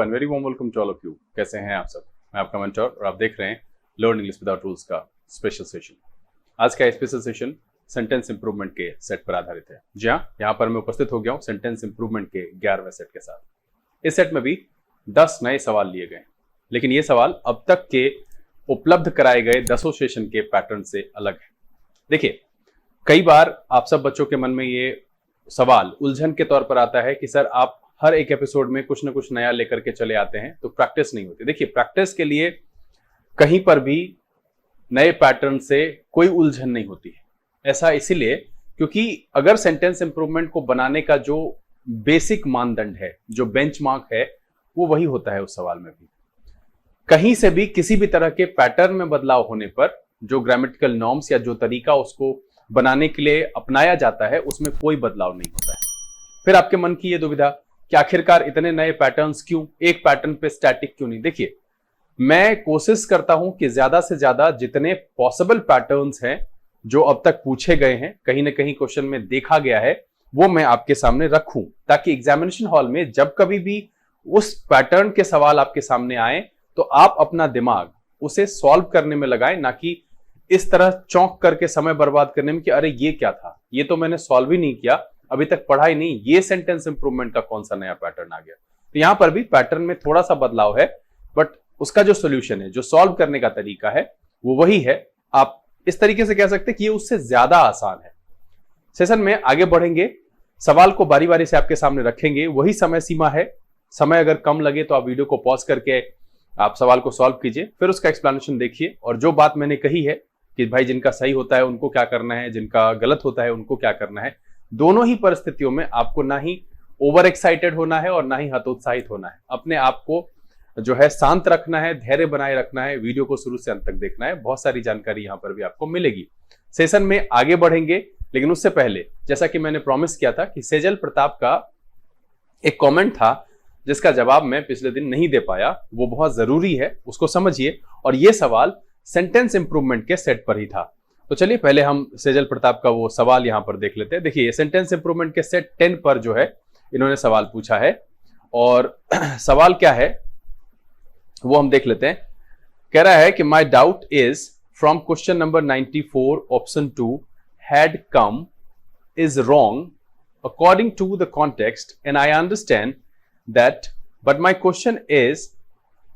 And very warm welcome to all of you. कैसे हैं आप सब? मैं आपका मेंटर और आप देख रहे हैं लर्न इंग्लिश विदाउट रूल्स का स्पेशल सेशन। आज का स्पेशल सेशन सेंटेंस इंप्रूवमेंट के सेट पर आधारित है। जी हाँ, यहाँ पर मैं उपस्थित हो गया हूँ सेंटेंस इंप्रूवमेंट के 11वें सेट के साथ। इस सेट में भी 10 नए सवाल लिए गए, लेकिन ये सवाल अब तक के उपलब्ध कराए गए 10 सेशन के पैटर्न से अलग है। देखिए, कई बार आप सब बच्चों के मन में ये सवाल उलझन के तौर पर आता है कि सर आप हर एक एपिसोड में कुछ ना कुछ नया लेकर के चले आते हैं तो प्रैक्टिस नहीं होती। देखिए, प्रैक्टिस के लिए कहीं पर भी नए पैटर्न से कोई उलझन नहीं होती है। ऐसा इसीलिए क्योंकि अगर सेंटेंस इंप्रूवमेंट को बनाने का जो बेसिक मानदंड है, जो बेंचमार्क है, वो वही होता है उस सवाल में भी। कहीं से भी किसी भी तरह के पैटर्न में बदलाव होने पर जो ग्रामेटिकल नॉर्म्स या जो तरीका उसको बनाने के लिए अपनाया जाता है उसमें कोई बदलाव नहीं होता है। फिर आपके मन की ये दुविधा कि आखिरकार इतने नए पैटर्न्स क्यों, एक पैटर्न पे स्टैटिक क्यों नहीं? देखिए, मैं कोशिश करता हूं कि ज्यादा से ज्यादा जितने पॉसिबल पैटर्न्स हैं जो अब तक पूछे गए हैं, कहीं ना कहीं क्वेश्चन में देखा गया है, वो मैं आपके सामने रखूं, ताकि एग्जामिनेशन हॉल में जब कभी भी उस पैटर्न के सवाल आपके सामने आए तो आप अपना दिमाग उसे सॉल्व करने में लगाएं, ना कि इस तरह चौंक करके समय बर्बाद करने में कि अरे ये क्या था, ये तो मैंने सॉल्व ही नहीं किया, अभी तक पढ़ा ही नहीं, ये सेंटेंस इंप्रूवमेंट का कौन सा नया पैटर्न आ गया। तो यहां पर भी पैटर्न में थोड़ा सा बदलाव है, बट उसका जो सोल्यूशन है, जो सॉल्व करने का तरीका है, वो वही है। आप इस तरीके से कह सकते हैं कि ये उससे ज्यादा आसान है। सेशन में आगे बढ़ेंगे, सवाल को बारी बारी से आपके सामने रखेंगे, वही समय सीमा है। समय अगर कम लगे तो आप वीडियो को पॉज करके आप सवाल को सॉल्व कीजिए, फिर उसका एक्सप्लेनेशन देखिए, और जो बात मैंने कही है कि भाई जिनका सही होता है उनको क्या करना है, जिनका गलत होता है उनको क्या करना है, दोनों ही परिस्थितियों में आपको ना ही ओवर एक्साइटेड होना है और ना ही हतोत्साहित होना है। अपने आप को जो है शांत रखना है, धैर्य बनाए रखना है, वीडियो को शुरू से अंत तक देखना है। बहुत सारी जानकारी यहां पर भी आपको मिलेगी। सेशन में आगे बढ़ेंगे, लेकिन उससे पहले जैसा कि मैंने प्रॉमिस किया था कि सेजल प्रताप का एक कमेंट था जिसका जवाब मैं पिछले दिन नहीं दे पाया, वो बहुत जरूरी है, उसको समझिए। और ये सवाल सेंटेंस इंप्रूवमेंट के सेट पर ही था। तो चलिए पहले हम सेजल प्रताप का वो सवाल यहां पर देख लेते हैं। देखिए, ये सेंटेंस इंप्रूवमेंट के सेट 10 पर जो है इन्होंने सवाल पूछा है, और सवाल क्या है वो हम देख लेते हैं। कह रहा है कि my doubt is from question number 94 option 2 had come is wrong according to the context and I understand that, but my question is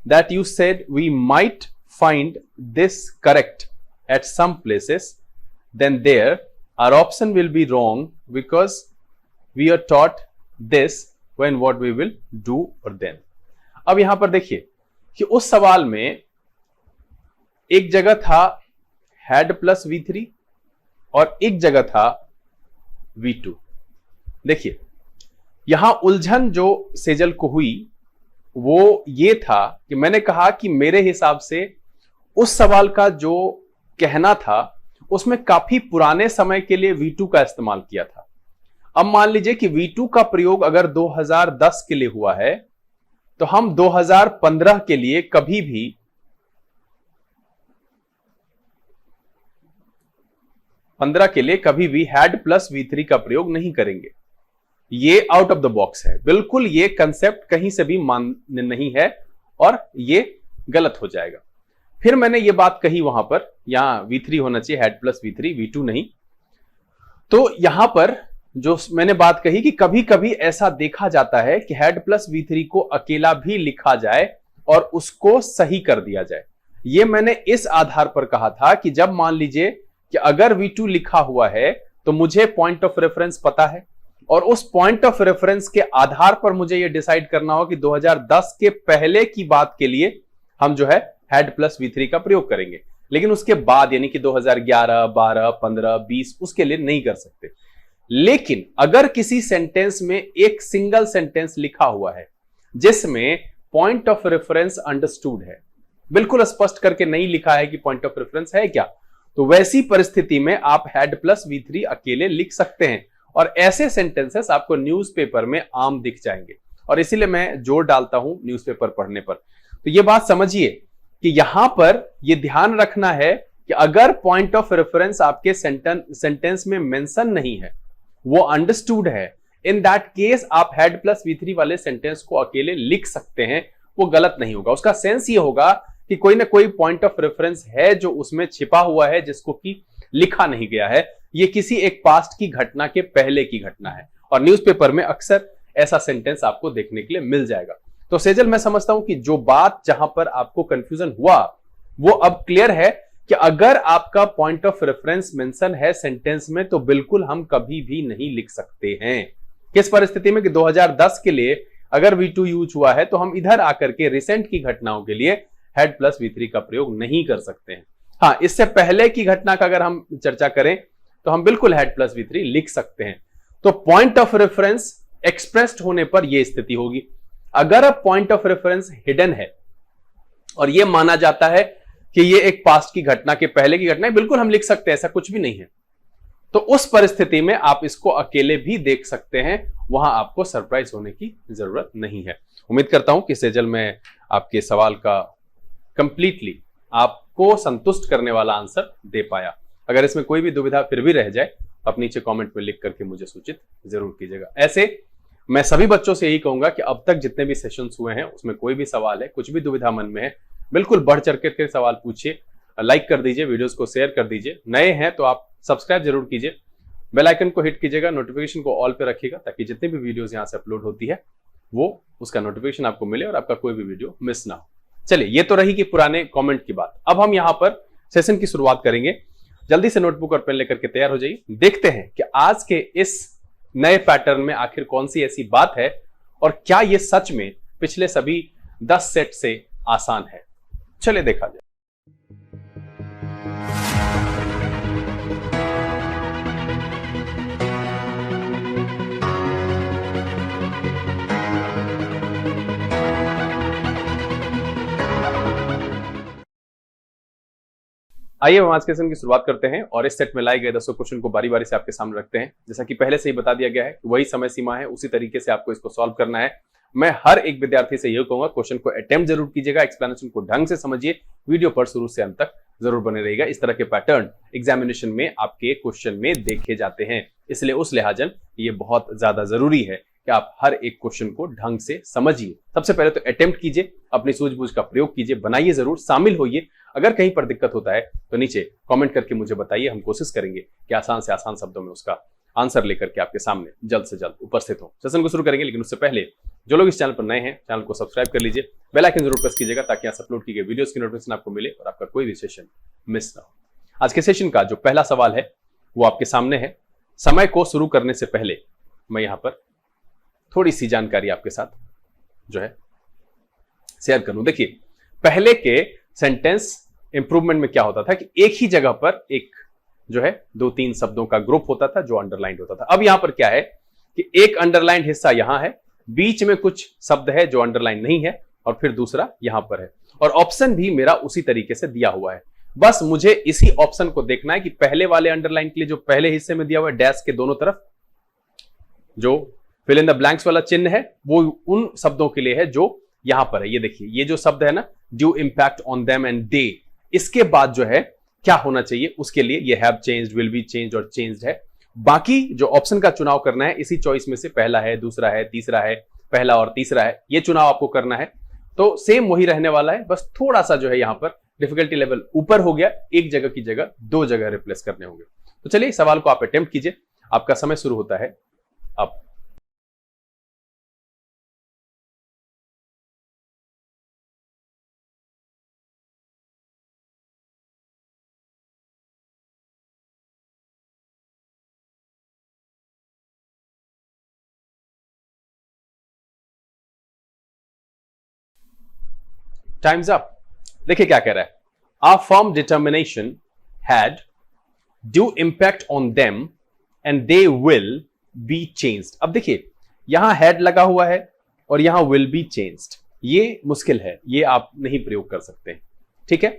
that you said we might find this correct at some places, then there our option will be wrong because we are taught this when what we will do or then। अब यहां पर देखिए कि उस सवाल में एक जगह था had plus v3 और एक जगह था v2। देखिए, यहां उलझन जो सेजल को हुई वो ये था कि मैंने कहा कि मेरे हिसाब से उस सवाल का जो कहना था उसमें काफी पुराने समय के लिए V2 का इस्तेमाल किया था। अब मान लीजिए कि V2 का प्रयोग अगर 2010 के लिए हुआ है तो हम 2015 के लिए कभी भी हैड प्लस V3 का प्रयोग नहीं करेंगे। ये आउट ऑफ द बॉक्स है, बिल्कुल ये कंसेप्ट कहीं से भी मान्य नहीं है और ये गलत हो जाएगा। फिर मैंने ये बात कही वहां पर, यहां V3 होना चाहिए, हैड प्लस V3, V2 नहीं। तो यहां पर जो मैंने बात कही कि कभी कभी ऐसा देखा जाता है कि हैड प्लस V3 को अकेला भी लिखा जाए और उसको सही कर दिया जाए। ये मैंने इस आधार पर कहा था कि जब मान लीजिए कि अगर V2 लिखा हुआ है तो मुझे पॉइंट ऑफ रेफरेंस पता है, और उस पॉइंट ऑफ रेफरेंस के आधार पर मुझे यह डिसाइड करना हो कि 2010 के पहले की बात के लिए हम जो है हैड प्लस V3 का प्रयोग करेंगे, लेकिन उसके बाद यानी कि 2011, 12, 15, 20 उसके लिए नहीं कर सकते। लेकिन अगर किसी सेंटेंस में एक सिंगल सेंटेंस लिखा हुआ है जिसमें पॉइंट ऑफ रेफरेंस अंडरस्टूड है, बिल्कुल स्पष्ट करके नहीं लिखा है कि पॉइंट ऑफ रेफरेंस है क्या, तो वैसी परिस्थिति में आप हैड प्लस V3 अकेले लिख सकते हैं, और ऐसे सेंटेंसेस आपको न्यूज़पेपर में आम दिख जाएंगे, और इसीलिए मैं जोर डालता हूं न्यूज़पेपर पढ़ने पर। तो यह बात समझिए कि यहां पर यह ध्यान रखना है कि अगर पॉइंट ऑफ रेफरेंस आपके सेंटेंस में मेंशन नहीं है, वो अंडरस्टूड है, इन दैट केस आप हैड प्लस V3 वाले सेंटेंस को अकेले लिख सकते हैं, वो गलत नहीं होगा। उसका सेंस ये होगा कि कोई ना कोई पॉइंट ऑफ रेफरेंस है जो उसमें छिपा हुआ है, जिसको कि लिखा नहीं गया है। ये किसी एक पास्ट की घटना के पहले की घटना है, और न्यूज़पेपर में अक्सर ऐसा सेंटेंस आपको देखने के लिए मिल जाएगा। तो सेजल, मैं समझता हूं कि जो बात जहां पर आपको कंफ्यूजन हुआ वो अब क्लियर है कि अगर आपका पॉइंट ऑफ रेफरेंस मेंशन है सेंटेंस में, तो बिल्कुल हम कभी भी नहीं लिख सकते हैं। किस परिस्थिति में? कि 2010 के लिए अगर V2 यूज हुआ है तो हम इधर आकर के रिसेंट की घटनाओं के लिए हेड प्लस V3 का प्रयोग नहीं कर सकते हैं। हाँ, इससे पहले की घटना का अगर हम चर्चा करें तो हम बिल्कुल हेड प्लस V3 लिख सकते हैं। तो पॉइंट ऑफ रेफरेंस एक्सप्रेस्ड होने पर यह स्थिति होगी। अगर अब पॉइंट ऑफ रेफरेंस हिडन है और यह माना जाता है कि यह एक पास्ट की घटना के पहले की घटना है, बिल्कुल हम लिख सकते हैं, ऐसा कुछ भी नहीं है। तो उस परिस्थिति में आप इसको अकेले भी देख सकते हैं, वहां आपको सरप्राइज होने की जरूरत नहीं है। उम्मीद करता हूं कि सेजल मैं आपके सवाल का कंप्लीटली आपको संतुष्ट करने वाला आंसर दे पाया। अगर इसमें कोई भी दुविधा फिर भी रह जाए, आप नीचे कमेंट में लिख करके मुझे सूचित जरूर कीजिएगा। ऐसे मैं सभी बच्चों से यही कहूंगा कि अब तक जितने भी सेशंस हुए हैं उसमें कोई भी सवाल है, कुछ भी दुविधा मन में है, बिल्कुल बढ़ चढ़ के सवाल पूछिए, लाइक कर दीजिए, वीडियोस को शेयर कर दीजिए। नए हैं तो आप सब्सक्राइब जरूर कीजिए, बेल आइकन को हिट कीजिएगा, नोटिफिकेशन को ऑल पे रखिएगा, ताकि जितनी भी वीडियोस यहां से अपलोड होती है वो उसका नोटिफिकेशन आपको मिले और आपका कोई भी वीडियो मिस ना हो। चलिए, ये तो रही कि पुराने कमेंट की बात। अब हम यहां पर सेशन की शुरुआत करेंगे। जल्दी से नोटबुक और पेन लेकर के तैयार हो जाइए। देखते हैं कि आज के इस नए पैटर्न में आखिर कौन सी ऐसी बात है और क्या यह सच में पिछले सभी 10 सेट से आसान है। चलिए देखा जाए। आइए हम आज के सेशन की शुरुआत करते हैं और इस सेट में लाए गए 10 क्वेश्चन को बारी बारी से आपके सामने रखते हैं। जैसा कि पहले से ही बता दिया गया है, वही समय सीमा है, उसी तरीके से आपको इसको सॉल्व करना है। मैं हर एक विद्यार्थी से यही कहूंगा, क्वेश्चन को अटेम्प्ट जरूर कीजिएगा, एक्सप्लेनेशन को ढंग से समझिए, वीडियो पर शुरू से अंत तक जरूर बने रहेगा। इस तरह के पैटर्न एग्जामिनेशन में आपके क्वेश्चन में देखे जाते हैं, इसलिए उस लिहाजन ये बहुत ज्यादा जरूरी है कि आप हर एक क्वेश्चन को ढंग से समझिए। सबसे पहले तो अटेम्प्ट कीजिए, अपनी सूझबूझ का प्रयोग कीजिए, बनाइए जरूर, शामिल होइए। अगर कहीं पर दिक्कत होता है तो नीचे कमेंट करके मुझे बताइए, हम कोशिश करेंगे कि आसान से आसान शब्दों में उसका आंसर लेकर के आपके सामने जल्द से जल्द उपस्थित हो। सेशन को शुरू करेंगे, लेकिन उससे पहले जो लोग इस चैनल पर नए हैं, चैनल को सब्सक्राइब कर लीजिए, बेल आइकन जरूर प्रेस कीजिएगा, ताकि यहाँ अपलोड की गई वीडियोस की नोटिफिकेशन आपको मिले और आपका कोई भी सेशन मिस ना हो। आज के सेशन का जो पहला सवाल है वो आपके सामने है। समय को शुरू करने से पहले मैं यहाँ पर थोड़ी सी जानकारी आपके साथ जो है शेयर करूं। देखिए, पहले के सेंटेंस इंप्रूवमेंट में क्या होता था कि एक ही जगह पर एक जो है 2-3 शब्दों का ग्रुप होता था जो अंडरलाइंड होता था। अब यहां पर क्या है कि एक अंडरलाइंड हिस्सा यहां है, बीच में कुछ शब्द है जो अंडरलाइन नहीं है, और फिर दूसरा यहां पर है, और ऑप्शन भी मेरा उसी तरीके से दिया हुआ है। बस मुझे इसी ऑप्शन को देखना है कि पहले वाले अंडरलाइन के लिए जो पहले हिस्से में दिया हुआ है डैश के दोनों तरफ जो फिल इन द ब्लैंक्स वाला चिन्ह है, वो उन शब्दों के लिए है जो यहां पर है। ये देखिए, ये जो शब्द है ना, due impact on them and दे, इसके बाद जो है क्या होना चाहिए, उसके लिए ये have changed, will be changed और चेंज्ड है। बाकी जो ऑप्शन का चुनाव करना है, इसी चॉइस में से पहला है, दूसरा है, तीसरा है, पहला और तीसरा है, ये चुनाव आपको करना है। तो सेम वही रहने वाला है, बस थोड़ा सा जो है यहां पर डिफिकल्टी लेवल ऊपर हो गया, एक जगह की जगह 2 जगह रिप्लेस करने होंगे। तो चलिए सवाल को आप अटेम्प्ट कीजिए, आपका समय शुरू होता है अब। Times up. देखिए क्या कह रहा है, a firm determination had due impact on them and they will be changed. अब देखिए, यहां हैड लगा हुआ है और यहां विल बी चेंज्ड, ये मुश्किल है, ये आप नहीं प्रयोग कर सकते, ठीक है।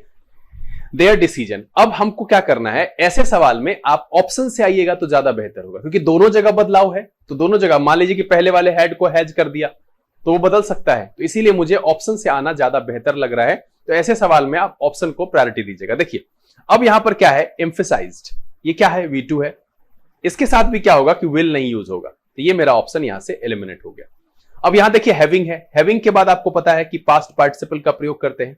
There decision. अब हमको क्या करना है, ऐसे सवाल में आप ऑप्शन से आइएगा तो ज्यादा बेहतर होगा, क्योंकि दोनों जगह बदलाव है। तो दोनों जगह मान लीजिए कि पहले वाले हैड को हैज कर दिया तो वो बदल सकता है, तो इसीलिए मुझे ऑप्शन से आना ज्यादा बेहतर लग रहा है। तो ऐसे सवाल में आप ऑप्शन को प्रायोरिटी दीजिएगा। देखिए, अब यहां पर क्या है, एम्फेसाइज्ड, ये क्या है, V2 है। इसके साथ भी क्या होगा कि विल नहीं यूज होगा, तो ये मेरा ऑप्शन यहां से एलिमिनेट हो गया। अब यहां देखिए हैविंग है, हैविंग के बाद आपको पता है कि पास्ट पार्टिसिपल का प्रयोग करते हैं,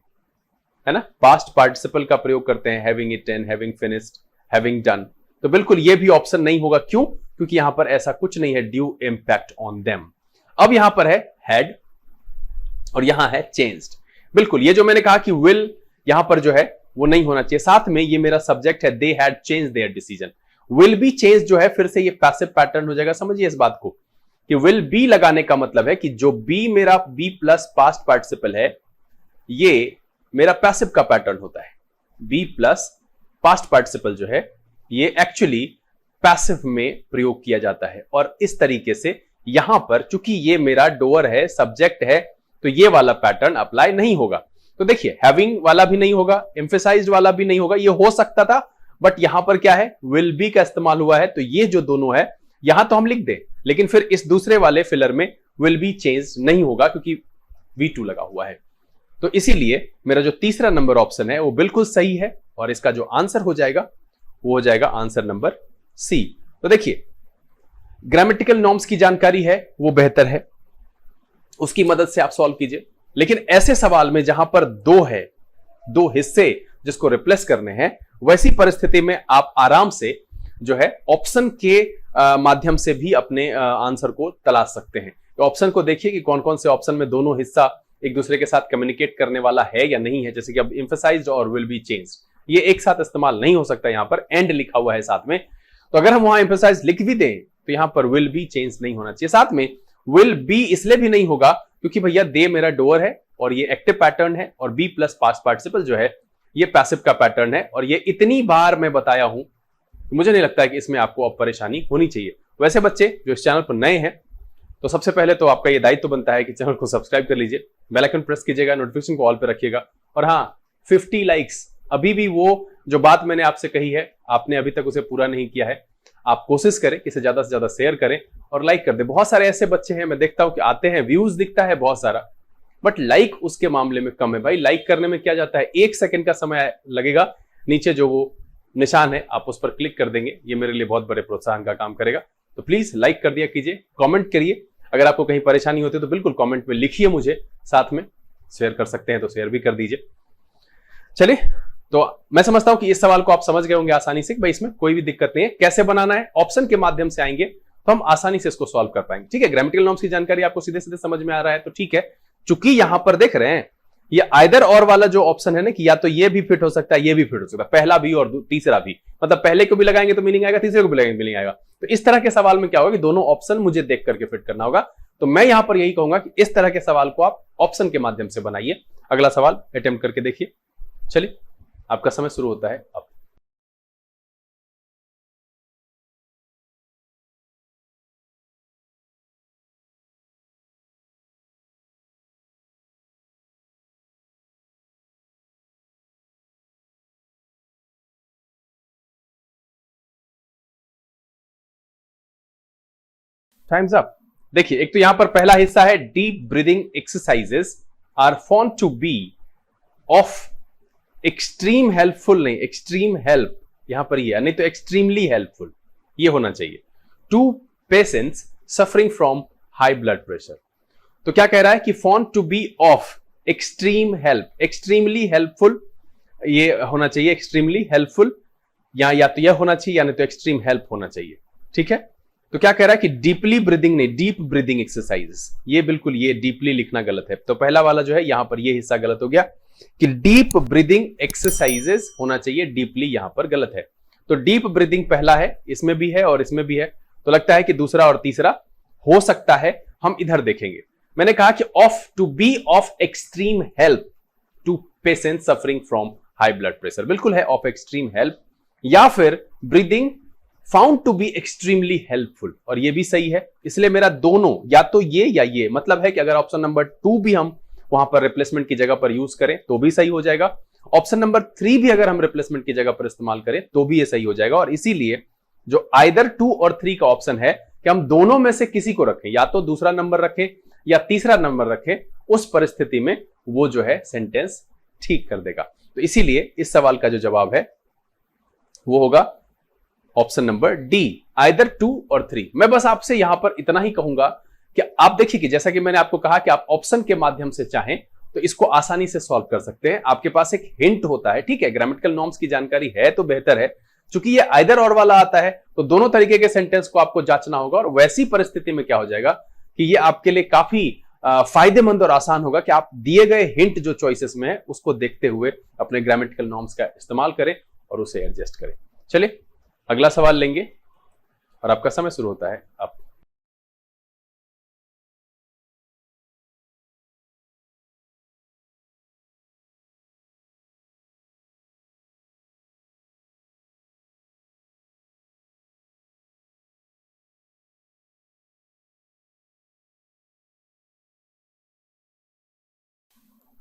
है ना, पास्ट पार्टिसिपल का प्रयोग करते हैं, having eaten, having finished, having done. तो बिल्कुल ये भी ऑप्शन नहीं होगा, क्यों? क्योंकि यहां पर ऐसा कुछ नहीं है, ड्यू इंपैक्ट ऑन देम। अब यहां पर है हैड और यहां है चेंज्ड। बिल्कुल ये जो मैंने कहा कि विल यहां पर जो है वो नहीं होना चाहिए, साथ में ये मेरा सब्जेक्ट है, they had change their decision. Will be change जो है फिर से ये पैसिव पैटर्न हो जाएगा। समझिए इस बात को कि विल बी लगाने का मतलब है कि जो बी मेरा बी प्लस पास्ट पार्टिसिपल है, ये मेरा पैसिव का पैटर्न होता है। बी प्लस पास्ट पार्टिसिपल जो है ये एक्चुअली पैसिव में प्रयोग किया जाता है, और इस तरीके से यहां पर चूंकि ये मेरा डोअर है, सब्जेक्ट है, तो ये वाला पैटर्न अप्लाई नहीं होगा। तो देखिए हैविंग वाला भी नहीं होगा, एम्फेसाइज्ड वाला भी नहीं होगा, ये हो सकता था, बट यहां पर क्या है, विल बी का इस्तेमाल हुआ है। तो ये जो दोनों है यहां तो हम लिख दें, लेकिन फिर इस दूसरे वाले फिलर में विल बी चेंज नहीं होगा क्योंकि V2 लगा हुआ है। तो इसीलिए मेरा जो तीसरा नंबर ऑप्शन है वो बिल्कुल सही है, और इसका जो आंसर हो जाएगा वो हो जाएगा आंसर नंबर सी। तो देखिए ग्रामेटिकल नॉर्म्स की जानकारी है वो बेहतर है, उसकी मदद से आप सॉल्व कीजिए। लेकिन ऐसे सवाल में जहां पर दो है, दो हिस्से जिसको रिप्लेस करने हैं, वैसी परिस्थिति में आप आराम से जो है ऑप्शन के माध्यम से भी अपने आंसर को तलाश सकते हैं। तो ऑप्शन को देखिए कि कौन कौन से ऑप्शन में दोनों हिस्सा एक दूसरे के साथ कम्युनिकेट करने वाला है या नहीं है। जैसे कि अब एम्फसाइज्ड और विल बी चेंज, ये एक साथ इस्तेमाल नहीं हो सकता, यहां पर एंड लिखा हुआ है साथ में। तो अगर हम वहां एम्फसाइज लिख भी दें तो यहां पर विल बी चेंज नहीं होना चाहिए। साथ में विल बी इसलिए भी नहीं होगा क्योंकि भैया दे मेरा डोअर है और ये एक्टिव पैटर्न है, और बी प्लस पास्ट पार्टिसिपल जो है ये पैसिव का पैटर्न है, और ये इतनी बार मैं बताया हूं, मुझे नहीं लगता है कि इसमें आपको अब परेशानी होनी चाहिए। वैसे बच्चे जो इस चैनल पर नए हैं, तो सबसे पहले तो आपका ये दायित्व बनता है कि चैनल को सब्सक्राइब कर लीजिए, बेल आइकन प्रेस कीजिएगा, नोटिफिकेशन को ऑल पे रखिएगा, और हाँ 50 लाइक्स, अभी भी वो जो बात मैंने आपसे कही है आपने अभी तक उसे पूरा नहीं किया है, आप कोशिश करें कि इसे ज्यादा से ज्यादा शेयर करें और लाइक कर दें। बहुत सारे ऐसे बच्चे हैं, मैं देखता हूं कि आते हैं, व्यूज दिखता है बहुत सारा, बट लाइक उसके मामले में कम है। भाई लाइक करने में क्या जाता है, 1 सेकंड का समय लगेगा, नीचे जो वो निशान है आप उस पर क्लिक कर देंगे, ये मेरे लिए बहुत बड़े प्रोत्साहन का काम करेगा। तो प्लीज लाइक कर दिया कीजिए, कमेंट करिए, अगर आपको कहीं परेशानी होती है तो बिल्कुल कमेंट में लिखिए मुझे, साथ में शेयर कर सकते हैं तो शेयर भी कर दीजिए। चलिए, तो मैं समझता हूं कि इस सवाल को आप समझ गए होंगे आसानी से, भाई इसमें कोई भी दिक्कत नहीं है। कैसे बनाना है, ऑप्शन के माध्यम से आएंगे तो हम आसानी से इसको सॉल्व कर पाएंगे। ठीक है, ग्रामेटिकल नॉर्म्स की जानकारी आपको सीधे सीधे समझ में आ रहा है तो ठीक है। चूंकि यहां पर देख रहे हैं ये आइदर और वाला जो ऑप्शन है ना, कि या तो ये भी फिट हो सकता है, ये भी फिट हो सकता है, पहला भी और तीसरा भी, मतलब पहले को भी लगाएंगे तो मीनिंग आएगा, तीसरे को भी लगाएंगे मीनिंग आएगा। तो इस तरह के सवाल में क्या होगा कि दोनों ऑप्शन मुझे देख करके फिट करना होगा। तो मैं यहां पर यही कहूंगा कि इस तरह के सवाल को आप ऑप्शन के माध्यम से बनाइए। अगला सवाल अटेम्प्ट करके देखिए। चलिए, आपका समय शुरू होता है अब। Times up. देखिए, एक तो यहां पर पहला हिस्सा है, deep breathing exercises are found to be of extreme helpful, नहीं एक्सट्रीम हेल्प, यहां पर ये नहीं तो एक्सट्रीमली हेल्पफुल ये होना चाहिए to patients suffering from high blood pressure. तो क्या कह रहा है कि found to be of extreme help, extremely helpful ये होना चाहिए, एक्सट्रीमली हेल्पफुल या तो यह होना चाहिए या नहीं तो एक्सट्रीम हेल्प होना चाहिए। ठीक है, तो क्या कह रहा है कि डीपली ब्रीदिंग नहीं, डीप ब्रीदिंग एक्सरसाइजेस, ये बिल्कुल ये डीपली लिखना गलत है। तो पहला वाला जो है यहां पर ये हिस्सा गलत हो गया कि डीप ब्रीदिंग एक्सरसाइजेस होना चाहिए, डीपली यहां पर गलत है। तो डीप ब्रीदिंग पहला है, इसमें भी है और इसमें भी है, तो लगता है कि दूसरा और तीसरा हो सकता है। हम इधर देखेंगे, मैंने कहा कि of to be of extreme help to patient suffering from high blood pressure, बिल्कुल है ऑफ एक्सट्रीम हेल्प, या फिर breathing found to be extremely helpful, और ये भी सही है। इसलिए मेरा दोनों या तो ये या ये, मतलब है कि अगर ऑप्शन नंबर 2 भी हम वहां पर रिप्लेसमेंट की जगह पर यूज करें तो भी सही हो जाएगा, ऑप्शन नंबर 3 भी अगर हम रिप्लेसमेंट की जगह पर इस्तेमाल करें तो भी ये सही हो जाएगा। और इसीलिए जो आइदर 2 और 3 का ऑप्शन है कि हम दोनों में से किसी को रखें, या तो दूसरा नंबर रखें या तीसरा नंबर रखें, उस परिस्थिति में वो जो है सेंटेंस ठीक कर देगा। तो इसीलिए इस सवाल का जो जवाब है वो होगा ऑप्शन नंबर डी, आइदर 2 और 3। मैं बस आपसे यहां पर इतना ही कहूंगा कि आप देखिए कि जैसा कि मैंने आपको कहा कि आप ऑप्शन के माध्यम से चाहें तो इसको आसानी से सॉल्व कर सकते हैं। आपके पास एक हिंट होता है, ठीक है, ग्रामेटिकल नॉर्म्स की जानकारी है तो बेहतर है। चूंकि ये आइदर और वाला आता है तो दोनों तरीके के सेंटेंस को आपको जांचना होगा, और वैसी परिस्थिति में क्या हो जाएगा कि ये आपके लिए काफी फायदेमंद और आसान होगा कि आप दिए गए हिंट जो चॉइसेस में है उसको देखते हुए अपने ग्रामेटिकल नॉर्म्स का इस्तेमाल करें और उसे एडजस्ट करें। चलिए अगला सवाल लेंगे और आपका समय शुरू होता है अब।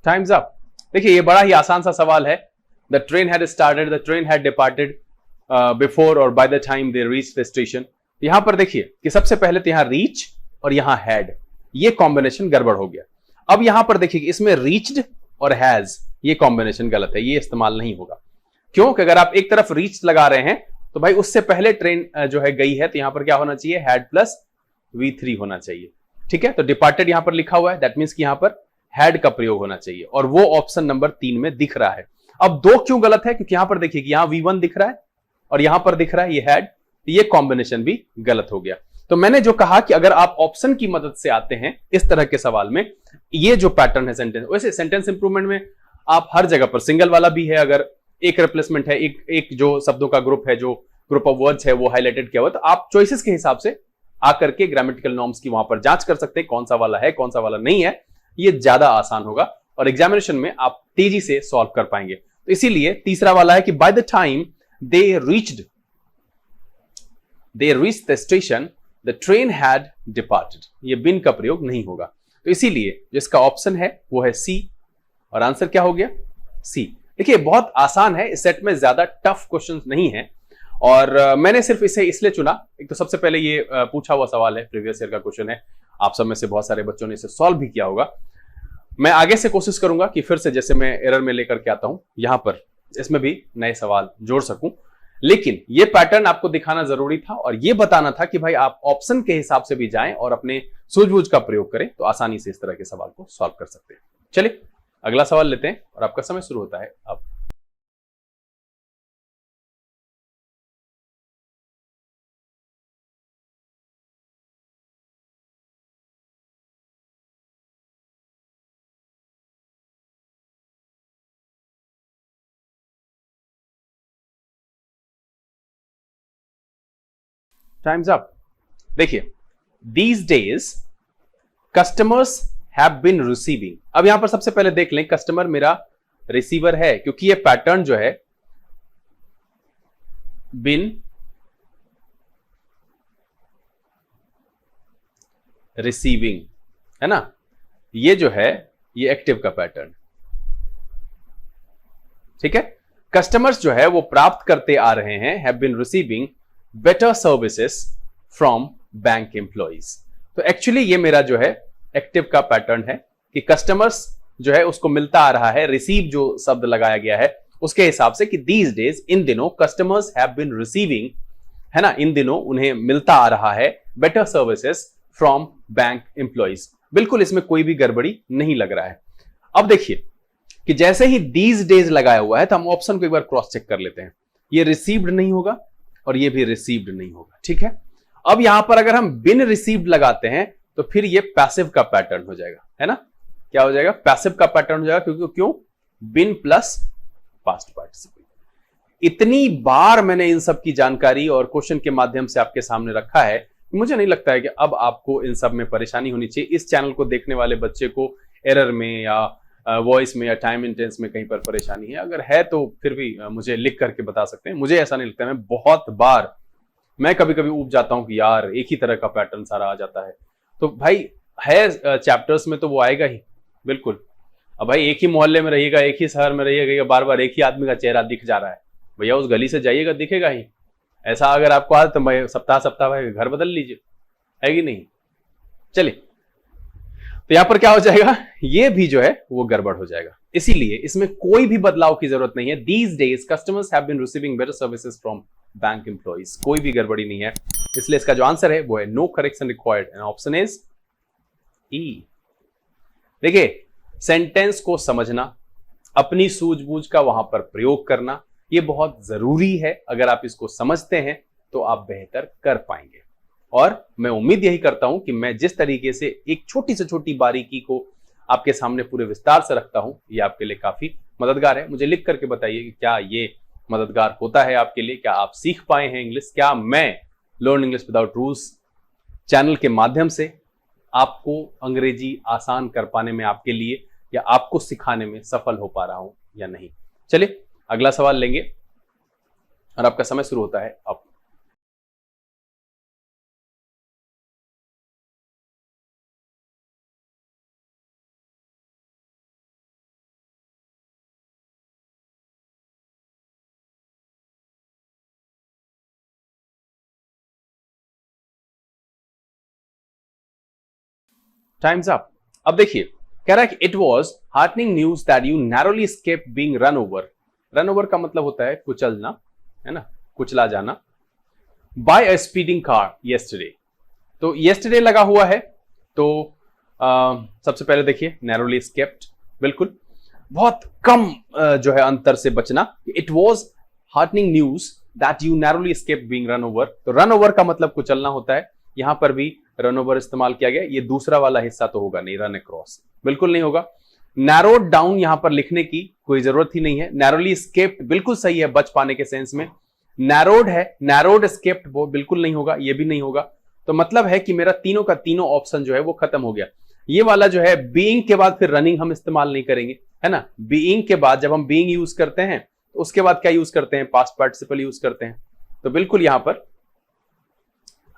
Times up. देखिए ये बड़ा ही आसान सा सवाल है। The train had started, the train had departed before or by the time they reach the station. यहां पर देखिए कि सबसे पहले तो यहां रीच और यहां हैड, ये कॉम्बिनेशन गड़बड़ हो गया। अब यहां पर देखिए कि इसमें रीच्ड और हैज, ये कॉम्बिनेशन गलत है, ये इस्तेमाल नहीं होगा। क्यों? कि अगर आप एक तरफ रीच लगा रहे हैं तो भाई उससे पहले ट्रेन जो है गई है, तो यहां पर क्या होना चाहिए, हैड प्लस V3 होना चाहिए। ठीक है, तो डिपार्टेड यहां पर लिखा हुआ है, दैट मीन्स कि यहां पर हैड का प्रयोग होना चाहिए, और वो ऑप्शन नंबर 3 में दिख रहा है। अब 2 क्यों गलत है? क्योंकि यहां पर देखिए कि यहां V1 दिख रहा है और यहां पर दिख रहा है ये हैड, ये कॉम्बिनेशन भी गलत हो गया। तो मैंने जो कहा कि अगर आप ऑप्शन की मदद से आते हैं इस तरह के सवाल में, ये जो पैटर्न है सेंटेंस, वैसे सेंटेंस इंप्रूवमेंट में आप हर जगह पर सिंगल वाला भी है, अगर एक रिप्लेसमेंट है, एक जो शब्दों का ग्रुप है, जो ग्रुप ऑफ वर्ड्स है वो हाईलाइटेड किया हुआ, तो आप चॉइसेस के हिसाब से आकर के ग्रामेटिकल नॉर्म्स की वहां पर जांच कर सकते हैं, कौन सा वाला है कौन सा वाला नहीं है। ये ज्यादा आसान होगा और एग्जामिनेशन में आप तेजी से सॉल्व कर पाएंगे। तो इसीलिए तीसरा वाला है कि bye the time they reached the station the train had departed, ये बिन का प्रयोग नहीं होगा। तो इसीलिए जिसका ऑप्शन है वो है सी, और आंसर क्या हो गया, सी। देखिए बहुत आसान है, इस सेट में ज्यादा टफ क्वेश्चंस नहीं है, और मैंने सिर्फ इसे इसलिए चुना, एक तो सबसे पहले ये पूछा हुआ सवाल है, प्रीवियस ईयर का क्वेश्चन है, आप सब में से बहुत सारे बच्चों ने इसे सॉल्व भी किया होगा। मैं आगे से कोशिश करूंगा कि फिर से जैसे मैं एरर में लेकर के आता हूं, यहां पर इसमें भी नए सवाल जोड़ सकूं, लेकिन ये पैटर्न आपको दिखाना जरूरी था और ये बताना था कि भाई आप ऑप्शन के हिसाब से भी जाएं और अपने सूझबूझ का प्रयोग करें, तो आसानी से इस तरह के सवाल को सॉल्व कर सकते हैं। चलिए अगला सवाल लेते हैं और आपका समय शुरू होता है अब। Times up. देखिए these days customers have been receiving, अब यहां पर सबसे पहले देख लें कस्टमर मेरा रिसीवर है, क्योंकि ये पैटर्न जो है बिन रिसीविंग है ना, ये जो है ये एक्टिव का पैटर्न, ठीक है। कस्टमर्स जो है वो प्राप्त करते आ रहे हैं, have been receiving better services from bank employees. तो एक्चुअली ये मेरा जो है एक्टिव का पैटर्न है कि कस्टमर्स जो है उसको मिलता आ रहा है, रिसीव जो शब्द लगाया गया है उसके हिसाब से कि दीज डेज, इन दिनों, कस्टमर्स हैव बीन रिसीविंग, है ना, इन दिनों उन्हें मिलता आ रहा है better services from bank employees. बिल्कुल इसमें कोई भी गड़बड़ी नहीं लग रहा है। अब देखिए कि जैसे ही दीज डेज लगाया हुआ है तो हम ऑप्शन को एक बार क्रॉस चेक कर लेते हैं, ये रिसीव्ड नहीं होगा और ये भी रिसीव्ड नहीं होगा, ठीक है। अब यहां पर अगर हम बिन रिसीव्ड लगाते हैं तो फिर ये पैसिव का पैटर्न हो जाएगा, है ना, क्या हो जाएगा, पैसिव का पैटर्न हो जाएगा, क्योंकि क्यों, बिन प्लस पास्ट पार्टिसिपल। इतनी बार मैंने इन सब की जानकारी और क्वेश्चन के माध्यम से आपके सामने रखा है, मुझे नहीं लगता है कि अब आपको इन सब में परेशानी होनी चाहिए। इस चैनल को देखने वाले बच्चे को एरर में या वॉइस में या टाइम इंटेंस में कहीं पर परेशानी है, अगर है तो फिर भी मुझे लिख करके बता सकते हैं। मुझे ऐसा नहीं लगता, मैं बहुत बार, मैं कभी कभी ऊब जाता हूं कि यार एक ही तरह का पैटर्न सारा आ जाता है। तो भाई है चैप्टर्स में तो वो आएगा ही, बिल्कुल। अब भाई एक ही मोहल्ले में रहिएगा, एक ही शहर में रहिएगा, बार बार एक ही आदमी का चेहरा दिख जा रहा है, भैया उस गली से जाइएगा दिखेगा ही। ऐसा अगर आपको आता तो भाई सप्ताह सप्ताह भाई घर बदल लीजिए, है कि नहीं। चलिए तो यहां पर क्या हो जाएगा, ये भी जो है वो गड़बड़ हो जाएगा, इसीलिए इसमें कोई भी बदलाव की जरूरत नहीं है। These days customers have been receiving better services from bank employees, कोई भी गड़बड़ी नहीं है, इसलिए इसका जो आंसर है वो है no correction required and option is E. देखिए, सेंटेंस को समझना, अपनी सूझबूझ का वहां पर प्रयोग करना, ये बहुत जरूरी है। अगर आप इसको समझते हैं तो आप बेहतर कर पाएंगे। और मैं उम्मीद यही करता हूं कि मैं जिस तरीके से एक छोटी से छोटी बारीकी को आपके सामने पूरे विस्तार से रखता हूं, ये आपके लिए काफी मददगार है। मुझे लिख करके बताइए कि क्या ये मददगार होता है आपके लिए, क्या आप सीख पाए हैं इंग्लिश, क्या मैं learn English without rules channel के माध्यम से आपको अंग्रेजी आसान कर पाने में आपके लिए या आपको सिखाने में सफल हो पा रहा हूं या नहीं। चलिए अगला सवाल लेंगे और आपका समय शुरू होता है अब। Times up. अब देखिए, कह रहा है कि it was heartening news that you narrowly escape being run over. Run over का मतलब होता है कुचलना, है ना, कुचला जाना, by a speeding car yesterday. तो येस्टरडे लगा हुआ है, तो सबसे पहले देखिए नैरोली स्केप्ड, बिल्कुल बहुत कम जो है अंतर से बचना। It was heartening news that you narrowly escape being run over, तो रन ओवर का मतलब कुचलना होता है। यहां पर भी रन ओवर इस्तेमाल किया गया। ये दूसरा वाला हिस्सा तो होगा नहीं, रन अक्रॉस बिल्कुल नहीं होगा। नैरोड डाउन यहां पर लिखने की कोई जरूरत ही नहीं है। नैरोली स्केप्ड बिल्कुल सही है बच पाने के सेंस में। नैरोड है, नैरोड स्केप्ड वो बिल्कुल नहीं होगा, ये भी नहीं होगा। तो मतलब है कि मेरा तीनों का तीनों ऑप्शन जो है वो खत्म हो गया। ये वाला जो है बीइंग के बाद फिर रनिंग हम इस्तेमाल नहीं करेंगे, है ना। बीइंग के बाद जब हम बीइंग यूज करते हैं तो उसके बाद क्या यूज करते हैं, पास्ट पार्टिसिपल यूज करते हैं। तो बिल्कुल यहां पर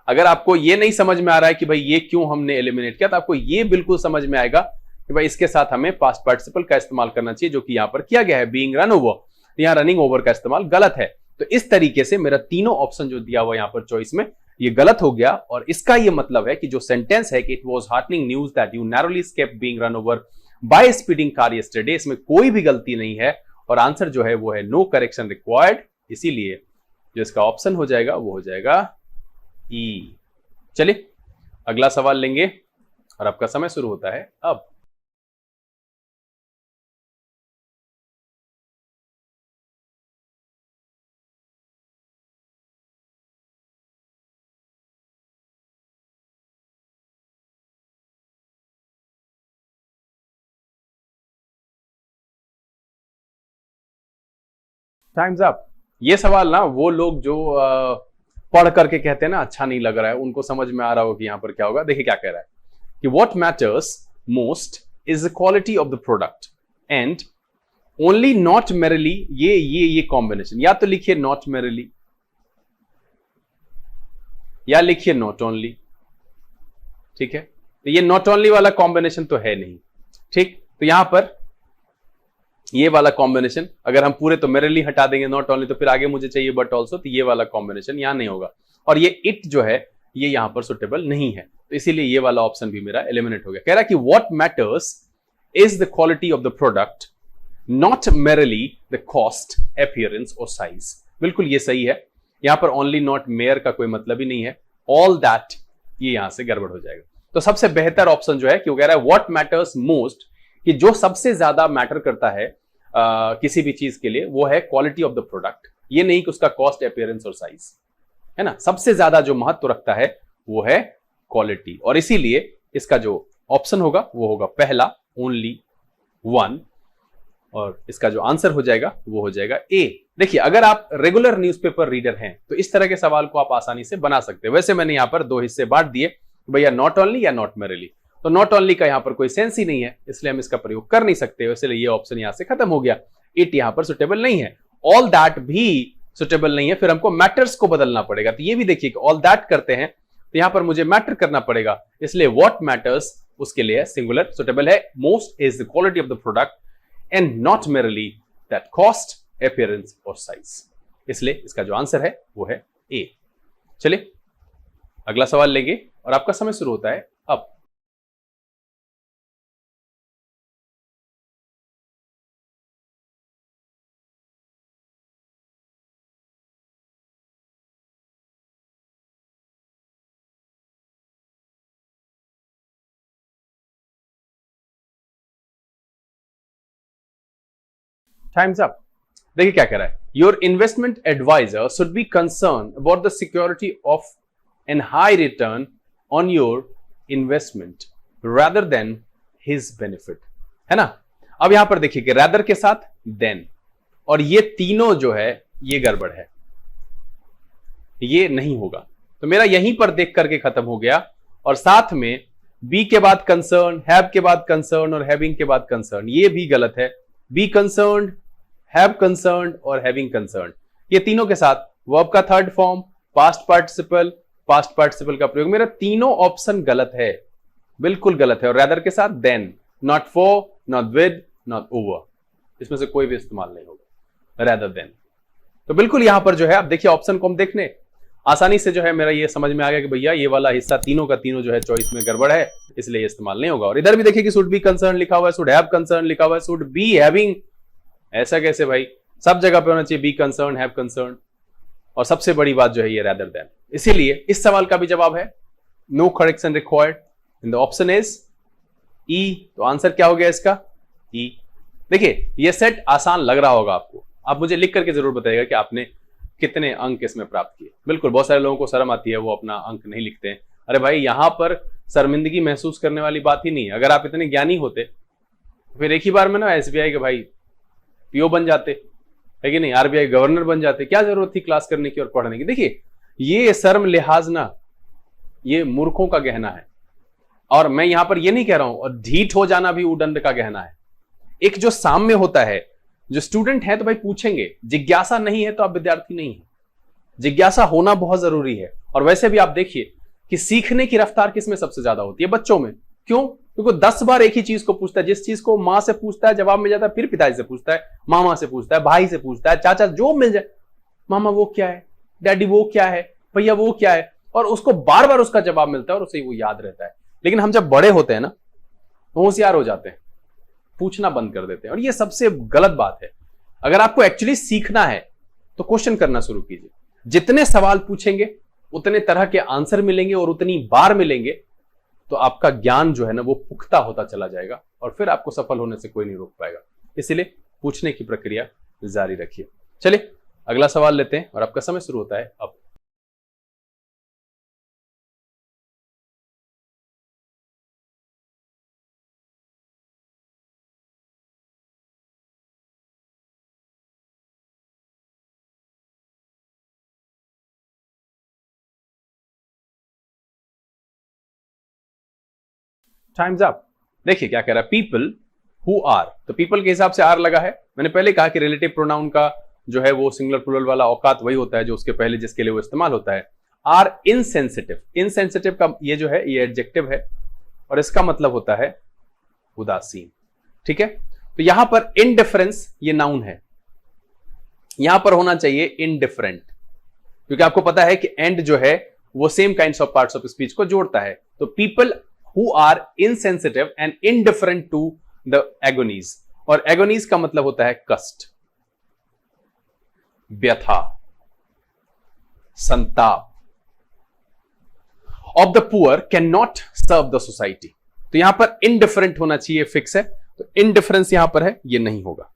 अगर आपको ये नहीं समझ में आ रहा है कि भाई ये क्यों हमने एलिमिनेट किया, तो आपको ये बिल्कुल समझ में आएगा कि भाई इसके साथ हमें पास्ट पार्टिसिपल का इस्तेमाल करना चाहिए, जो कि यहां पर किया गया है, बीइंग रन ओवर। यहां रनिंग ओवर का इस्तेमाल गलत है। तो इस तरीके से मेरा तीनों ऑप्शन जो दिया हुआ यहां पर चॉइस में ये गलत हो गया। और इसका ये मतलब है कि जो सेंटेंस है कि it was heartening news that you narrowly escaped being run over by speeding car yesterday, इसमें कोई भी गलती नहीं है। और आंसर जो है वो है नो करेक्शन रिक्वायर्ड। इसीलिए जो इसका ऑप्शन हो जाएगा वो हो जाएगा ई। चलिए अगला सवाल लेंगे और आपका समय शुरू होता है अब। Times up. ये सवाल ना वो लोग जो पढ़ करके कहते हैं ना अच्छा नहीं लग रहा है, उनको समझ में आ रहा हो कि यहां पर क्या होगा। देखिए क्या कह रहा है कि what matters most is the quality of the product and only not merrily. ये कॉम्बिनेशन या तो लिखिए नॉट मेरिली या लिखिए नॉट ओनली, ठीक है। तो ये नॉट ओनली वाला कॉम्बिनेशन तो है नहीं, ठीक। तो यहां पर ये वाला कॉम्बिनेशन अगर हम पूरे तो मेरे लिए हटा देंगे नॉट ओनली, तो फिर आगे मुझे चाहिए बट ऑल्सो, तो ये वाला कॉम्बिनेशन यहां नहीं होगा। और ये इट जो है ये यहां पर सुटेबल नहीं है, तो इसीलिए ये वाला ऑप्शन भी मेरा एलिमिनेट हो गया। कह रहा है कि what matters is the quality of the product not merely the cost, appearance और साइज। बिल्कुल ये सही है। यहां पर ओनली नॉट मेयर का कोई मतलब ही नहीं है। ऑल दैट ये यहां से गड़बड़ हो जाएगा। तो सबसे बेहतर ऑप्शन जो है कि वो कह रहा है व्हाट मैटर्स मोस्ट, कि जो सबसे ज्यादा मैटर करता है किसी भी चीज के लिए वो है क्वालिटी ऑफ द प्रोडक्ट। ये नहीं कि उसका कॉस्ट, अपीयरेंस और साइज, है ना। सबसे ज्यादा जो महत्व रखता है वो है क्वालिटी। और इसीलिए इसका जो ऑप्शन होगा वो होगा पहला, ओनली वन। और इसका जो आंसर हो जाएगा वो हो जाएगा ए। देखिए अगर आप रेगुलर न्यूज़पेपर रीडर हैं तो इस तरह के सवाल को आप आसानी से बना सकते हैं। वैसे मैंने यहां पर दो हिस्से बांट दिए, भैया नॉट ओनली या नॉट मेरिली। तो नॉट ओनली का यहां पर कोई सेंस ही नहीं है, इसलिए हम इसका प्रयोग कर नहीं सकते। इसलिए ये ऑप्शन यहां से खत्म हो गया। इट यहां पर सुटेबल नहीं है, ऑल दैट भी सुटेबल नहीं है। फिर हमको मैटर्स को बदलना पड़ेगा। तो ये भी देखिए ऑल दैट करते हैं तो यहां पर मुझे मैटर करना पड़ेगा, इसलिए व्हाट मैटर्स उसके लिए सिंगुलर सुटेबल है। Most is the quality of the product and not merely that cost, appearance और साइज। इसलिए इसका जो आंसर है वो है ए। चलिए अगला सवाल लेंगे और आपका समय शुरू होता है अब। Times up. देखिए क्या कह रहा है, your investment adviser should be concern about the security of an high return on your investment rather than his benefit, है ना। अब यहां पर देखिए कि रादर के साथ देन, और ये तीनों जो है ये गड़बड़ है, ये नहीं होगा। तो मेरा यहीं पर देख करके खत्म हो गया, और साथ में बी के बाद कंसर्न, हैव के बाद कंसर्न और हैविंग के बाद कंसर्न, ये भी गलत है। बी कंसर्न्ड, हैव कंसर्न्ड और हैविंग कंसर्न्ड, ये तीनों के साथ वर्ब का थर्ड फॉर्म, पास्ट पार्टिसिपल का प्रयोग, मेरा तीनों ऑप्शन गलत है, बिल्कुल गलत है। और रैदर के साथ then, not for, not with, not over, इसमें से कोई भी इस्तेमाल नहीं होगा, रैदर देन। तो बिल्कुल यहां पर जो है, आप देखिए ऑप्शन को हम देखने आसानी से जो है मेरा ये समझ में आ गया कि भैया ये वाला हिस्सा तीनों का तीनों जो है चॉइस में गड़बड़ है, इसलिए ये इस्तेमाल नहीं होगा। और इधर भी देखिए कि शुड बी कंसर्न लिखा हुआ है, शुड हैव कंसर्न लिखा हुआ है, शुड बी हैविंग, ऐसा कैसे भाई, सब जगह पे होना चाहिए बी कंसर्न, हैव कंसर्न, और सबसे बड़ी बात जो है ये रैदर देन। इसीलिए इस सवाल का भी जवाब है no correction required in the option is E. तो आंसर क्या हो गया इसका, ई। देखिए ये सेट आसान लग रहा होगा आपको, आप मुझे लिख करके जरूर बताइएगा कि आपने कितने अंक इसमें प्राप्त किए। बिल्कुल बहुत सारे लोगों को शर्म आती है, वो अपना अंक नहीं लिखते हैं। अरे भाई यहां पर शर्मिंदगी महसूस करने वाली बात ही नहीं है। अगर आप इतने ज्ञानी होते तो फिर एक ही बार में ना एसबीआई के भाई पीओ बन जाते, है कि नहीं, आरबीआई गवर्नर बन जाते। क्या जरूरत थी क्लास करने की और पढ़ने की। देखिए ये शर्म लिहाज ना, ये मूर्खों का गहना है। और मैं यहां पर ये नहीं कह रहा हूं, और ढीठ हो जाना भी उदंड का गहना है। एक जो साम्य होता है, जो स्टूडेंट है तो भाई पूछेंगे, जिज्ञासा नहीं है तो आप विद्यार्थी नहीं है। जिज्ञासा होना बहुत जरूरी है। और वैसे भी आप देखिए कि सीखने की रफ्तार किसमें सबसे ज्यादा होती है, बच्चों में। क्यों? क्योंकि 10 बार एक ही चीज को पूछता है, जिस चीज को मां से पूछता है जवाब मिल जाता है, फिर पिताजी से पूछता है, मामा से पूछता है, भाई से पूछता है, चाचा, जो मिल जाए, मामा वो क्या है, डैडी वो क्या है, भैया वो क्या है, और उसको बार बार उसका जवाब मिलता है और उसे वो याद रहता है। लेकिन हम जब बड़े होते हैं ना, होशियार हो जाते हैं, पूछना बंद कर देते हैं, और ये सबसे गलत बात है। अगर आपको एक्चुअली सीखना है तो क्वेश्चन करना शुरू कीजिए। जितने सवाल पूछेंगे उतने तरह के आंसर मिलेंगे, और उतनी बार मिलेंगे, तो आपका ज्ञान जो है ना वो पुख्ता होता चला जाएगा, और फिर आपको सफल होने से कोई नहीं रोक पाएगा। इसलिए पूछने की प्रक्रिया जारी रखिए। चलिए अगला सवाल लेते हैं, और आपका समय शुरू होता है अब। Times up. देखिए क्या कह रहा है, पीपल हु आर, तो पीपल के हिसाब से आर लगा है। मैंने पहले कहा कि रिलेटिव प्रोनाउन का जो है वो सिंगुलर प्लूरल वाला औकात वही होता है जो उसके पहले जिसके लिए वो इस्तेमाल होता है। आर इनसेंसिटिव, इनसेंसिटिव का ये जो है ये एडजेक्टिव है, और इसका मतलब होता है उदासीन। ठीक है, तो यहां पर इनडिफरेंस ये नाउन है, यहां पर होना चाहिए इनडिफरेंट, क्योंकि आपको पता है कि एंड जो है वो same kinds of parts of speech को जोड़ता है। तो people who are insensitive and indifferent to the agonies, और एगोनीज का मतलब होता है कष्ट, व्यथा, संताप। Of the poor can not serve the society, तो यहां पर इनडिफरेंट होना चाहिए, फिक्स है, तो इनडिफरेंस यहां पर है, ये नहीं होगा।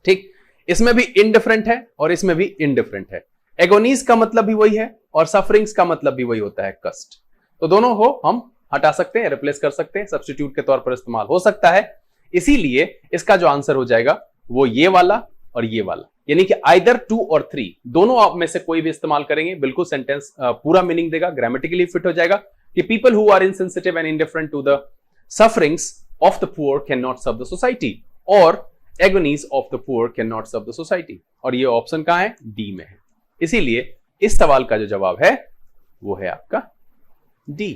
ठीक, इसमें भी इनडिफरेंट है और इसमें भी इनडिफरेंट है। एगोनीज का मतलब भी वही है और सफरिंग्स का मतलब भी वही होता है, कष्ट। तो दोनों हो हम हटा सकते हैं, रिप्लेस कर सकते हैं, सब्स्टिट्यूट के तौर पर इस्तेमाल हो सकता है। इसीलिए इसका जो आंसर हो जाएगा वो ये वाला और ये वाला, यानी कि आइदर 2 और 3 दोनों आप में से कोई भी इस्तेमाल करेंगे, बिल्कुल सेंटेंस पूरा मीनिंग देगा, ग्रामेटिकली फिट हो जाएगा कि people who are insensitive and indifferent to the sufferings of the poor can not serve the society, और agonies of the poor can not serve the society. और ये ऑप्शन कहां है, डी में है। इसीलिए इस सवाल का जो जवाब है वो है आपका डी।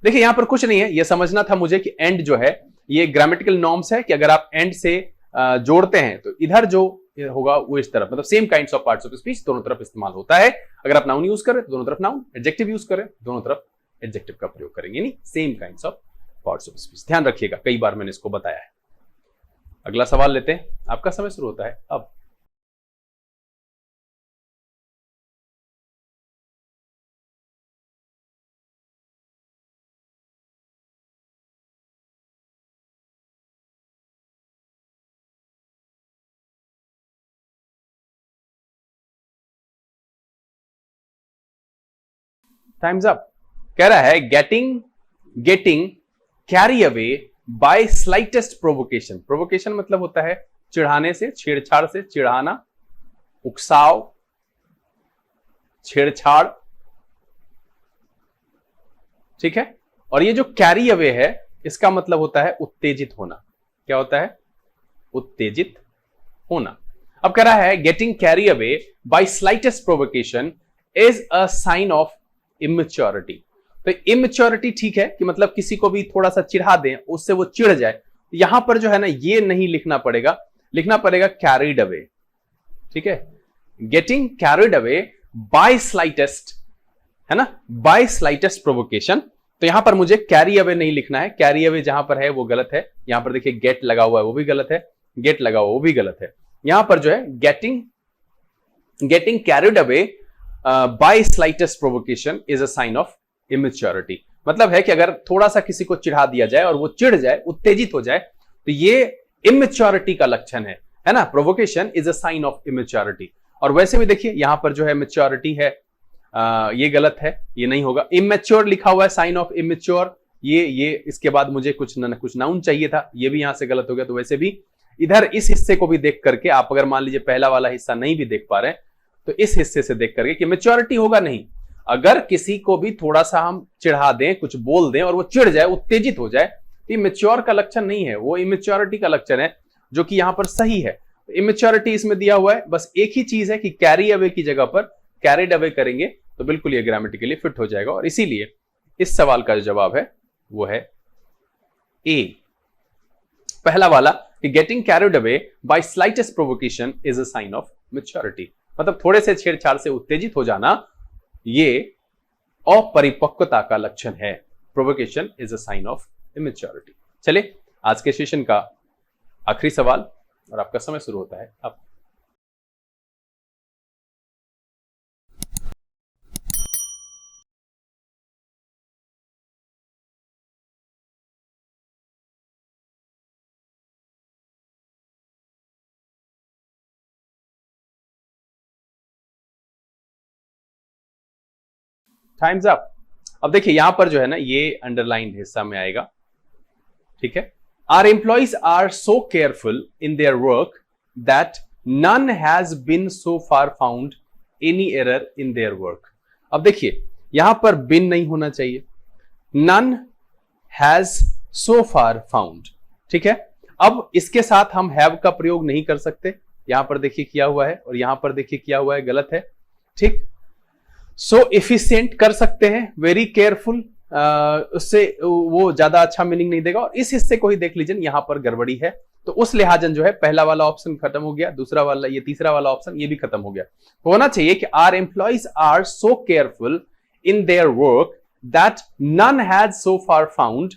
देखिए यहां पर कुछ नहीं है, यह समझना था मुझे कि एंड जो है ये ग्रामेटिकल नॉर्म्स है कि अगर आप एंड से जोड़ते हैं तो इधर जो होगा वो इस तरफ, मतलब same kinds of parts of speech दोनों तरफ इस्तेमाल होता है। अगर आप नाउन यूज करें तो दोनों तरफ नाउन, एडजेक्टिव यूज करें दोनों तरफ एडजेक्टिव का प्रयोग करेंगे, यानी same kinds of parts of speech. ध्यान रखिएगा, कई बार मैंने इसको बताया है। अगला सवाल लेते हैं, आपका समय शुरू होता है अब। Times up. कह रहा है getting carry away by slightest provocation. Provocation मतलब होता है चिढ़ाने से, छेड़छाड़ से, चिढ़ाना, उकसाव, छेड़छाड़, ठीक है। और ये जो कैरी अवे है इसका मतलब होता है उत्तेजित होना। क्या होता है? उत्तेजित होना। अब कह रहा है getting carry away by slightest provocation is a sign of immaturity. तो इमेच्योरिटी ठीक है कि मतलब किसी को भी थोड़ा सा चिढ़ा दें, उससे वो चिढ़ जाए। यहां पर जो है ना ये नहीं लिखना पड़ेगा, लिखना पड़ेगा कैरिड अवे, ठीक है। Getting carried away by slightest, है ना, बाय स्लाइटेस्ट प्रोवोकेशन। तो यहां पर मुझे कैरी अवे नहीं लिखना है, कैरी अवे जहां पर है वो गलत है। यहां पर देखिए गेट लगा हुआ है वो भी गलत है, गेट लगा हुआ वो भी गलत है। यहां पर जो है getting carried away by slightest provocation is a sign of immaturity. मतलब है कि अगर थोड़ा सा किसी को चिढ़ा दिया जाए और वो चिढ़ जाए, उत्तेजित हो जाए, तो ये इमेच्योरिटी का लक्षण है ना। Provocation is a sign of immaturity. और वैसे भी देखिए यहां पर जो है मेच्योरिटी है, ये गलत है, ये नहीं होगा। इमेच्योर लिखा हुआ है, साइन ऑफ इमेच्योर, ये इसके बाद मुझे कुछ नाउन चाहिए था, ये भी यहां से गलत हो गया। तो वैसे भी इधर इस हिस्से को भी देख करके आप अगर मान लीजिए पहला वाला हिस्सा नहीं भी देख पा रहे हैं तो इस हिस्से से देख करके कि मेच्योरिटी होगा नहीं। अगर किसी को भी थोड़ा सा हम चिढ़ा दें, कुछ बोल दें और वो चिढ़ जाए, उत्तेजित हो जाए, तो ये मेच्योर का लक्षण नहीं है, वो इमेच्योरिटी का लक्षण है, जो कि यहां पर सही है। इमेच्योरिटी इसमें दिया हुआ है। बस एक ही चीज है कि कैरी अवे की जगह पर कैरिड अवे करेंगे तो बिल्कुल ये ग्रामेटिकली फिट हो जाएगा। और इसीलिए इस सवाल का जो जवाब है वो है ए, पहला वाला कि getting carried away by slightest provocation is a sign of maturity. मतलब थोड़े से छेड़छाड़ से उत्तेजित हो जाना ये अपरिपक्वता का लक्षण है। Provocation is a sign of immaturity. चलिए आज के सेशन का आखिरी सवाल और आपका समय शुरू होता है अब। Times up. अब देखिए यहां पर जो है ना ये अंडरलाइन हिस्सा में आएगा, ठीक है। Our employees are so careful in their work that none has been so far found any error in their work. अब देखिए यहां पर बिन नहीं होना चाहिए, none has so far found, ठीक है। अब इसके साथ हम हैव का प्रयोग नहीं कर सकते। यहां पर देखिए किया हुआ है और यहां पर देखिए किया हुआ है, गलत है, ठीक। सो एफिशिएंट कर सकते हैं, वेरी केयरफुल, उससे वो ज्यादा अच्छा मीनिंग नहीं देगा। और इस हिस्से को ही देख लीजिए, यहां पर गड़बड़ी है। तो उस लिहाजन जो है पहला वाला ऑप्शन खत्म हो गया, दूसरा वाला, ये तीसरा वाला ऑप्शन ये भी खत्म हो गया। तो होना चाहिए कि our employees are so careful in their work that none has so far found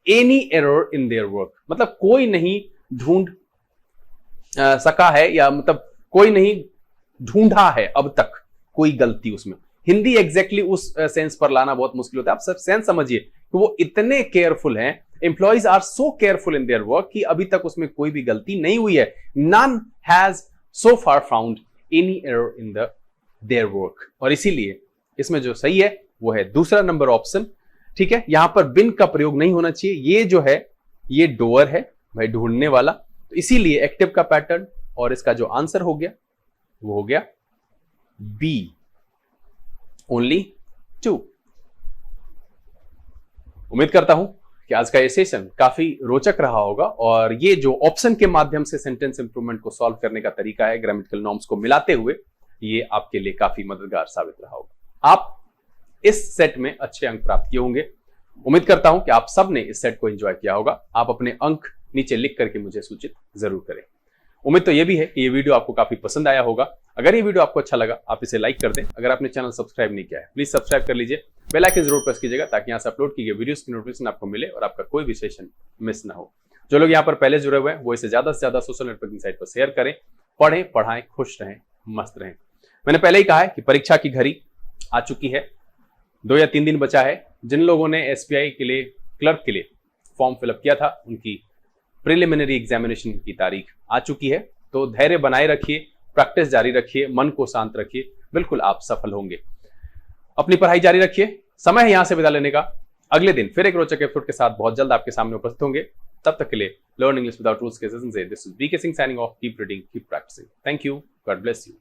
any error in their work. मतलब कोई नहीं ढूंढ सका है, या मतलब कोई नहीं ढूंढा है अब तक कोई गलती उसमें। हिंदी एग्जैक्टली उस सेंस पर लाना बहुत मुश्किल होता है। आप सब सेंस समझिए कि वो इतने केयरफुल हैं, employees are so careful in their work कि अभी तक उसमें कोई भी गलती नहीं हुई है। None has so far found any error in their work. और इसीलिए इसमें जो सही है वो है दूसरा नंबर ऑप्शन, ठीक है। यहां पर बिन का प्रयोग नहीं होना चाहिए। ये जो है ये डोअर है भाई, ढूंढने वाला, तो इसीलिए एक्टिव का पैटर्न। और इसका जो आंसर हो गया वो हो गया बी, ओनली 2। उम्मीद करता हूं कि आज का ये सेशन काफी रोचक रहा होगा और ये जो ऑप्शन के माध्यम से सेंटेंस इंप्रूवमेंट को सॉल्व करने का तरीका है ग्रामेटिकल नॉर्म्स को मिलाते हुए, ये आपके लिए काफी मददगार साबित रहा होगा। आप इस सेट में अच्छे अंक प्राप्त किए होंगे। उम्मीद करता हूं कि आप सब ने इस सेट को एंजॉय किया होगा। आप अपने अंक नीचे लिख करके मुझे सूचित जरूर करें। उम्मीद तो ये भी है कि ये वीडियो आपको काफी पसंद आया होगा। अगर ये वीडियो आपको अच्छा लगा आप इसे लाइक कर दें। अगर आपने चैनल सब्सक्राइब नहीं किया है प्लीज सब्सक्राइब कर लीजिए, बेल आइकन जरूर प्रेस कीजिएगा ताकि यहाँ से अपलोड की गई वीडियोस की नोटिफिकेशन आपको मिले और आपका कोई भी सेशन मिस ना हो। जो लोग यहाँ पर पहले जुड़े हुए हैं वो इसे ज्यादा से ज्यादा सोशल नेटवर्किंग साइट पर शेयर करें। पढ़ें, पढ़ाएं, खुश रहें, मस्त रहें। मैंने पहले ही कहा है कि परीक्षा की घड़ी आ चुकी है, 2 या 3 दिन बचा है। जिन लोगों ने एसबीआई के लिए, क्लर्क के लिए फॉर्म फिलअप किया था, उनकी प्रिलिमिनरी एग्जामिनेशन की तारीख आ चुकी है। तो धैर्य बनाए रखिए, प्रैक्टिस जारी रखिए, मन को शांत रखिए, बिल्कुल आप सफल होंगे। अपनी पढ़ाई जारी रखिए। समय है यहां से विदा लेने का। अगले दिन फिर एक रोचक एपिसोड के साथ बहुत जल्द आपके सामने उपस्थित होंगे। तब तक के लिए लर्न इंग्लिश विदाउट रूल्स के सेशन से this is BK Singh signing off. Keep reading, keep practicing. Thank you, God bless you.